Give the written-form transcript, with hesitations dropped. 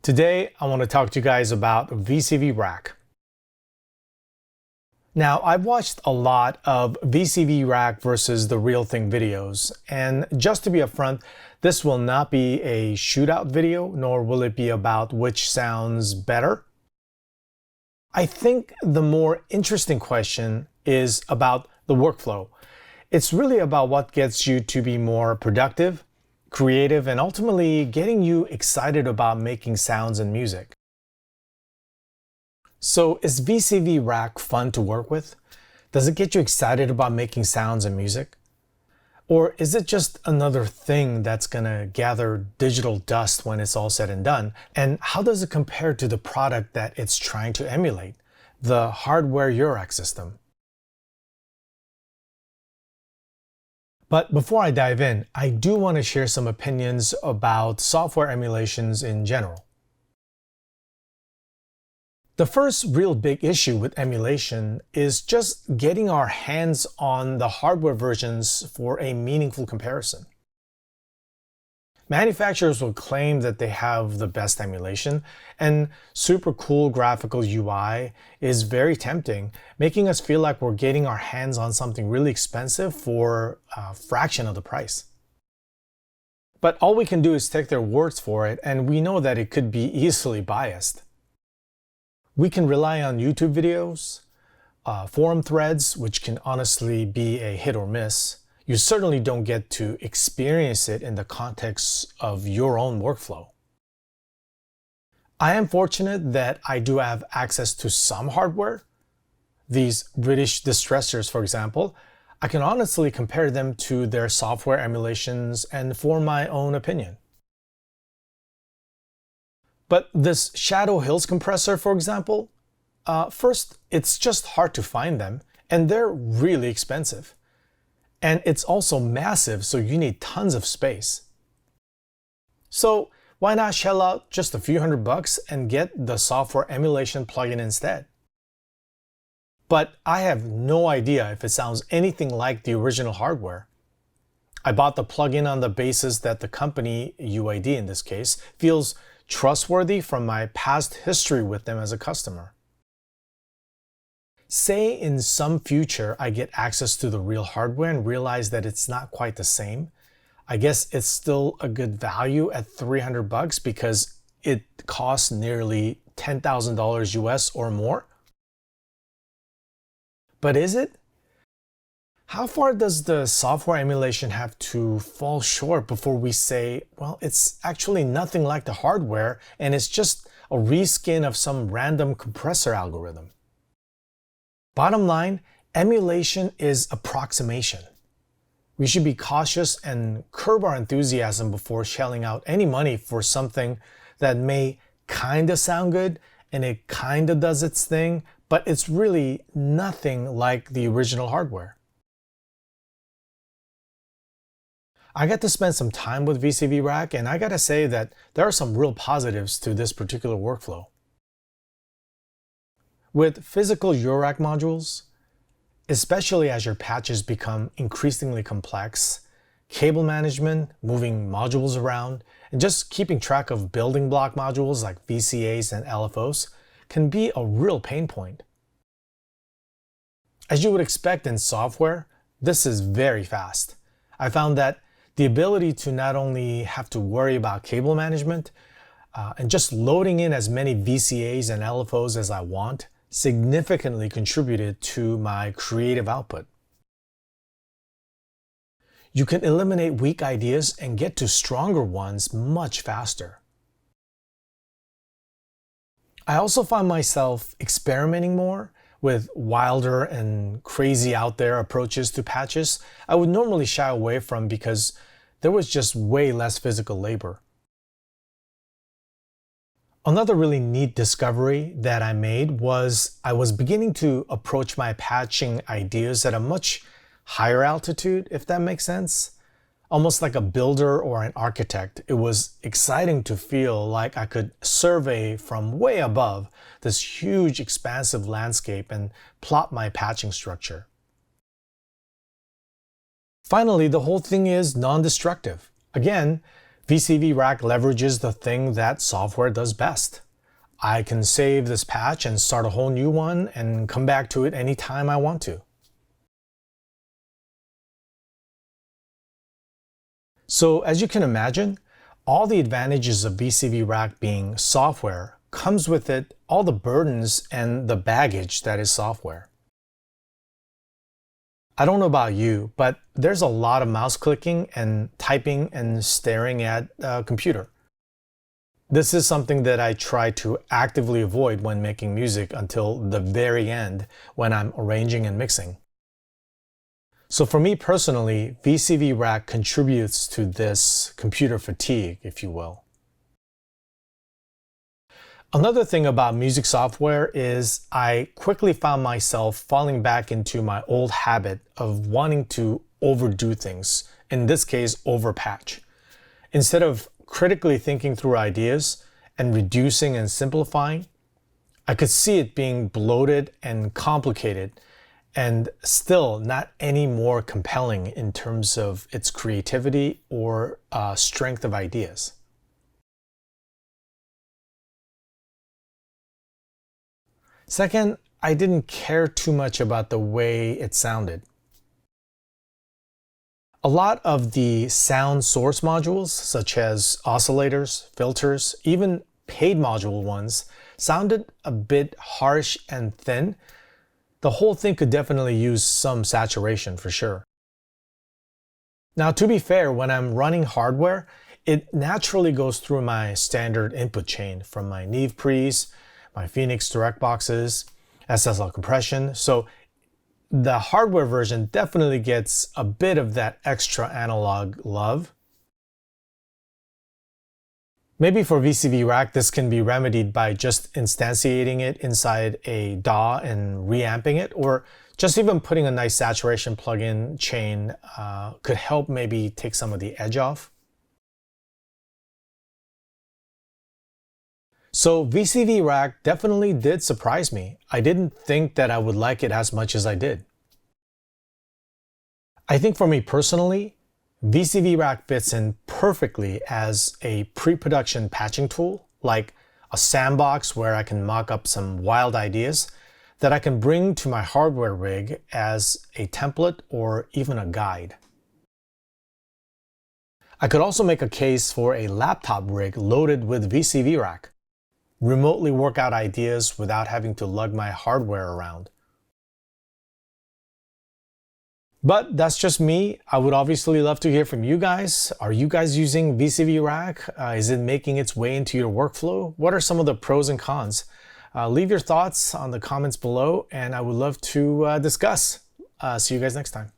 Today, I want to talk to you guys about VCV Rack. Now, I've watched a lot of VCV Rack versus the real thing videos, and just to be upfront, this will not be a shootout video, nor will it be about which sounds better. I think the more interesting question is about the workflow. It's really about what gets you to be more productive, creative, and ultimately getting you excited about making sounds and music. So is VCV Rack fun to work with? Does it get you excited about making sounds and music? Or is it just another thing that's gonna gather digital dust when it's all said and done? And how does it compare to the product that it's trying to emulate, the hardware Eurorack system? But before I dive in, I do want to share some opinions about software emulations in general. The first real big issue with emulation is just getting our hands on the hardware versions for a meaningful comparison. Manufacturers will claim that they have the best emulation, and super cool graphical UI is very tempting, making us feel like we're getting our hands on something really expensive for a fraction of the price. But all we can do is take their words for it, and we know that it could be easily biased. We can rely on YouTube videos, forum threads, which can honestly be a hit or miss. You certainly don't get to experience it in the context of your own workflow. I am fortunate that I do have access to some hardware. These British distressors, for example, I can honestly compare them to their software emulations and form my own opinion. But this Shadow Hills compressor, for example, first, it's just hard to find them, and they're really expensive. And it's also massive, so you need tons of space. So why not shell out just a few $100 and get the software emulation plugin instead? But I have no idea if it sounds anything like the original hardware. I bought the plugin on the basis that the company, UID in this case, feels trustworthy from my past history with them as a customer. Say in some future I get access to the real hardware and realize that it's not quite the same. I guess it's still a good value at $300 because it costs nearly $10,000 US or more. But is it? How far does the software emulation have to fall short before we say, well, it's actually nothing like the hardware and it's just a reskin of some random compressor algorithm? Bottom line, emulation is approximation. We should be cautious and curb our enthusiasm before shelling out any money for something that may kinda sound good and it kinda does its thing, but it's really nothing like the original hardware. I got to spend some time with VCV Rack, and I gotta say that there are some real positives to this particular workflow. With physical Eurorack modules, especially as your patches become increasingly complex, cable management, moving modules around, and just keeping track of building block modules like VCAs and LFOs can be a real pain point. As you would expect in software, this is very fast. I found that the ability to not only have to worry about cable management and just loading in as many VCAs and LFOs as I want significantly contributed to my creative output. You can eliminate weak ideas and get to stronger ones much faster. I also find myself experimenting more with wilder and crazy out there approaches to patches I would normally shy away from because there was just way less physical labor. Another really neat discovery that I made was I was beginning to approach my patching ideas at a much higher altitude, if that makes sense. Almost like a builder or an architect. It was exciting to feel like I could survey from way above this huge expansive landscape and plot my patching structure. Finally, the whole thing is non-destructive. Again, VCV Rack leverages the thing that software does best. I can save this patch and start a whole new one and come back to it anytime I want to. So as you can imagine, all the advantages of VCV Rack being software comes with it all the burdens and the baggage that is software. I don't know about you, but there's a lot of mouse clicking and typing and staring at a computer. This is something that I try to actively avoid when making music until the very end when I'm arranging and mixing. So for me personally, VCV Rack contributes to this computer fatigue, if you will. Another thing about music software is I quickly found myself falling back into my old habit of wanting to overdo things, in this case, overpatch. Instead of critically thinking through ideas and reducing and simplifying, I could see it being bloated and complicated and still not any more compelling in terms of its creativity or strength of ideas. Second, I didn't care too much about the way it sounded. A lot of the sound source modules, such as oscillators, filters, even paid module ones, sounded a bit harsh and thin. The whole thing could definitely use some saturation for sure. Now, to be fair, when I'm running hardware, it naturally goes through my standard input chain from my Neve pre's, my Phoenix direct boxes, SSL compression. So the hardware version definitely gets a bit of that extra analog love. Maybe for VCV Rack, this can be remedied by just instantiating it inside a DAW and reamping it, or just even putting a nice saturation plugin chain could help maybe take some of the edge off. So VCV Rack definitely did surprise me. I didn't think that I would like it as much as I did. I think for me personally, VCV Rack fits in perfectly as a pre-production patching tool, like a sandbox where I can mock up some wild ideas that I can bring to my hardware rig as a template or even a guide. I could also make a case for a laptop rig loaded with VCV Rack. Remotely work out ideas without having to lug my hardware around. But that's just me. I would obviously love to hear from you guys. Are you guys using VCV Rack? Is it making its way into your workflow? What are some of the pros and cons? Leave your thoughts on the comments below and I would love to discuss. See you guys next time.